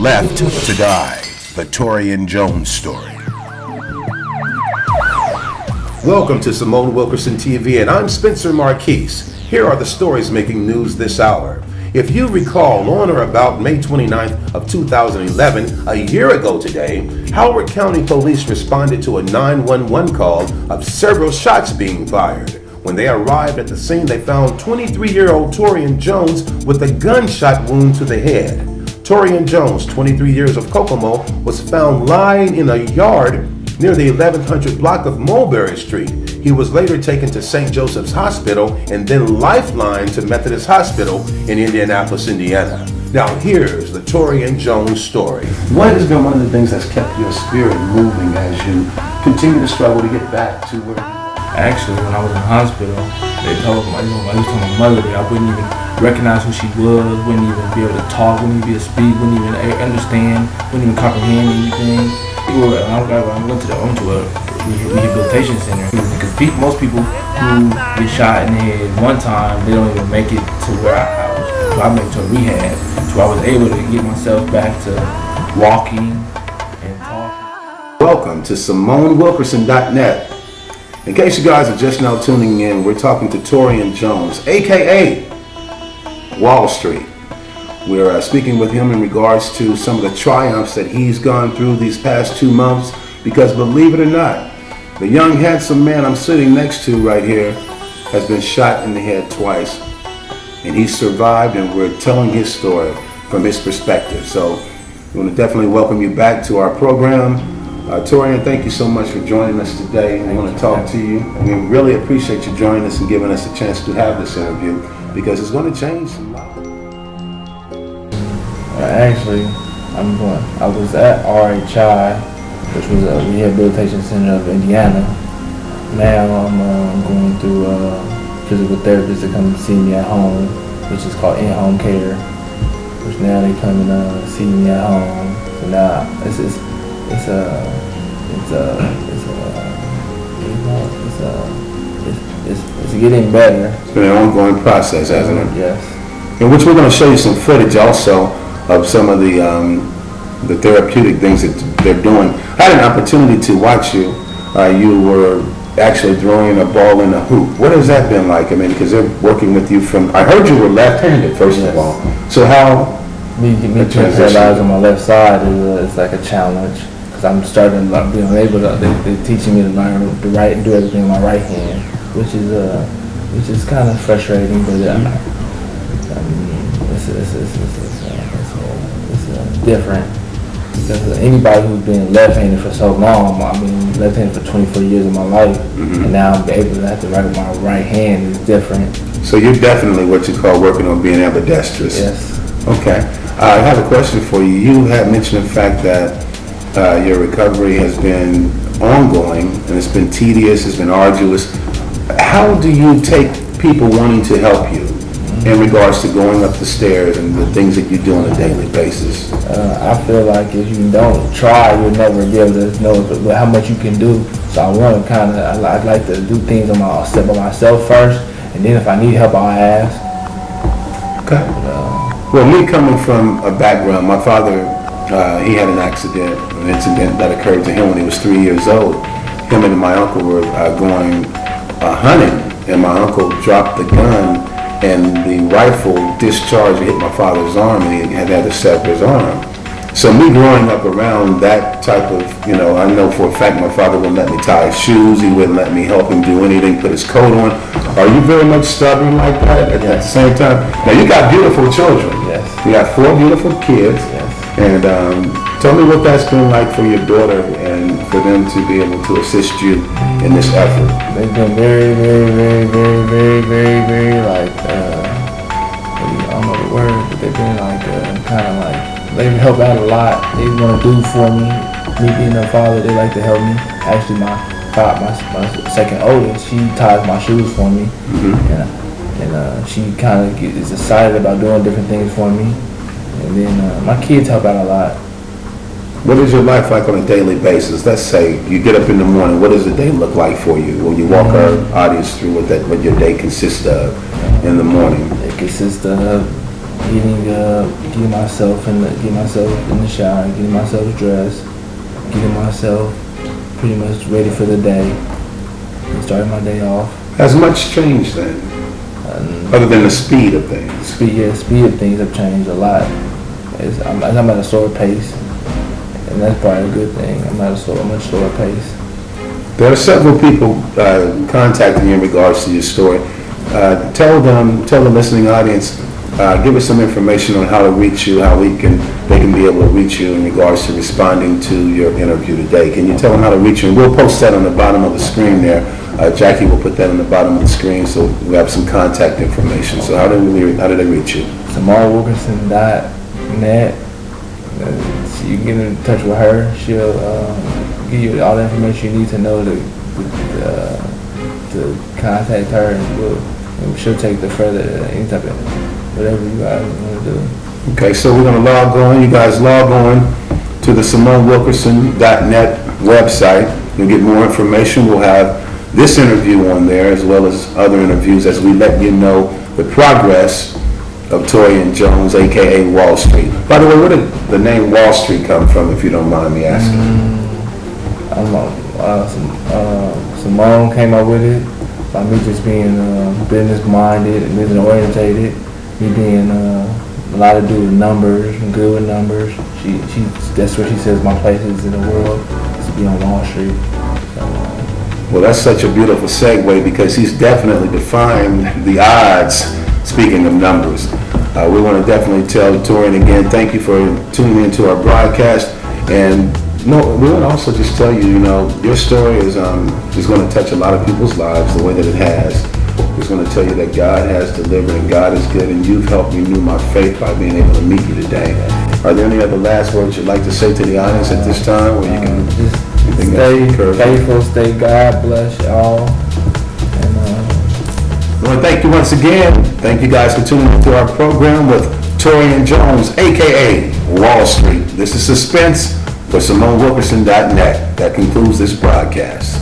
Left to Die, the Taurean Jones story. Welcome to Simone Wilkerson TV, and I'm Spencer Marquise. Here are the stories making news this hour. If you recall, on or about May 29th of 2011, a year ago today, Howard County Police responded to a 911 call of several shots being fired. When they arrived at the scene, they found 23-year-old Taurean Jones with a gunshot wound to the head. Taurean Jones, 23 years of Kokomo, was found lying in a yard near the 1100 block of Mulberry Street. He was later taken to St. Joseph's Hospital and then lifelined to Methodist Hospital in Indianapolis, Indiana. Now here's the Taurean Jones story. What has been one of the things that's kept your spirit moving as you continue to struggle to get back to where? Actually, when I was in the hospital, they told me, I was telling my mother that I wouldn't even recognize who she was, wouldn't even be able to talk, wouldn't even be able to speak, wouldn't even understand, wouldn't even comprehend anything. I went to a rehabilitation center because most people who get shot in the head one time, they don't even make it to where I was. So I made it to a rehab, so I was able to get myself back to walking and talking. Welcome to SimoneWilkerson.net. In case you guys are just now tuning in, we're talking to Taurean Jones, aka Wall Street. We're speaking with him in regards to some of the triumphs that he's gone through these past 2 months, because believe it or not, the young handsome man I'm sitting next to right here has been shot in the head twice, and he survived, and we're telling his story from his perspective. So we want to definitely welcome you back to our program. Taurean, thank you so much for joining us today. We want to talk to you. We really appreciate you joining us and giving us a chance to have this interview, because it's going to change some lives. Actually, I was at RHI, which was a rehabilitation center of Indiana. Now I'm going through a physical therapist to come see me at home, which is called in-home care. Which now they come and see me at home. So now it's getting better. It's been an ongoing process, hasn't it? Yes. In which we're going to show you some footage also of some of the therapeutic things that they're doing. I had an opportunity to watch you. You were actually throwing a ball in a hoop. What has that been like? I mean, because they're working with you from, I heard you were left-handed, first of all. So how? Me transition on my left side is like a challenge, because I'm starting to being able to, they're teaching me to learn to write and do everything with my right hand, which is kind of frustrating, but it's different, because anybody who's been left-handed for so long, I mean, left-handed for 24 years of my life, and now I'm able to have to write with my right hand is different. So you're definitely what you call working on being ambidextrous. Yes. Okay. I have a question for you. You had mentioned the fact that your recovery has been ongoing, and it's been tedious, it's been arduous. How do you take people wanting to help you in regards to going up the stairs and the things that you do on a daily basis? I feel like if you don't try, you'll never be able to know how much you can do. So I want to I'd like to do things on myself first, and then if I need help, I'll ask. Okay. Well, me coming from a background, my father, he had an incident that occurred to him when he was 3 years old. Him and my uncle were going hunting, and my uncle dropped the gun, and the rifle discharged and hit my father's arm, and he had to sever his arm. So me growing up around that type of, I know for a fact my father wouldn't let me tie his shoes, he wouldn't let me help him do anything, put his coat on. Are you very much stubborn like that at the same time? Now you got beautiful children. Yes. You got 4 beautiful kids. Yes. And tell me what that's been like for your daughter and for them to be able to assist you in this effort. They've been very, very, very, very, very, very, very like, I don't know the word, but they've been like, they help out a lot. They want to do for me. Me being their father, they like to help me. Actually, my second oldest, she ties my shoes for me. And she kind of is excited about doing different things for me. And then my kids help out a lot. What is your life like on a daily basis? Let's say you get up in the morning. What does the day look like for you? Will you walk our audience through what your day consists of in the morning? It consists of getting up, getting myself in the shower, getting myself dressed, getting myself pretty much ready for the day, and starting my day off. Has much changed then, other than the speed of things? Speed of things have changed a lot. I'm at a slower pace, and that's probably a good thing. I'm at a much slower pace. There are several people contacting you in regards to your story. Tell the listening audience, give us some information on how to reach you, how they can be able to reach you in regards to responding to your interview today. Can you tell them how to reach you? And we'll post that on the bottom of the screen there. Jackie will put that on the bottom of the screen so we have some contact information. So how do they reach you? SIMONEWilkerson.net. So you can get in touch with her. She'll give you all the information you need to know to contact her, and she'll take the further any type of whatever you guys want to do. Okay, so we're going to log on. You guys log on to the SIMONEWilkerson.net website. You'll get more information. We'll have this interview on there as well as other interviews as we let you know the progress of Taurean Jones, aka Wall Street. By the way, where did the name Wall Street come from, if you don't mind me asking? Simone came up with it by me just being business minded and business orientated. Me being a lot to do with numbers and good with numbers. That's where she says my place is in the world, is to be on Wall Street. Well, that's such a beautiful segue because he's definitely defined the odds, speaking of numbers. We want to definitely tell Taurean again, thank you for tuning into our broadcast. And we want to also just tell you, your story is going to touch a lot of people's lives the way that it has. It's going to tell you that God has delivered and God is good, and you've helped me renew my faith by being able to meet you today. Are there any other last words you'd like to say to the audience at this time, where you can stay faithful, stay God bless y'all. And I want to thank you once again. Thank you guys for tuning into our program with Taurean Jones, aka Wall Street. This is Suspense for SIMONEWilkerson.net. That concludes this broadcast.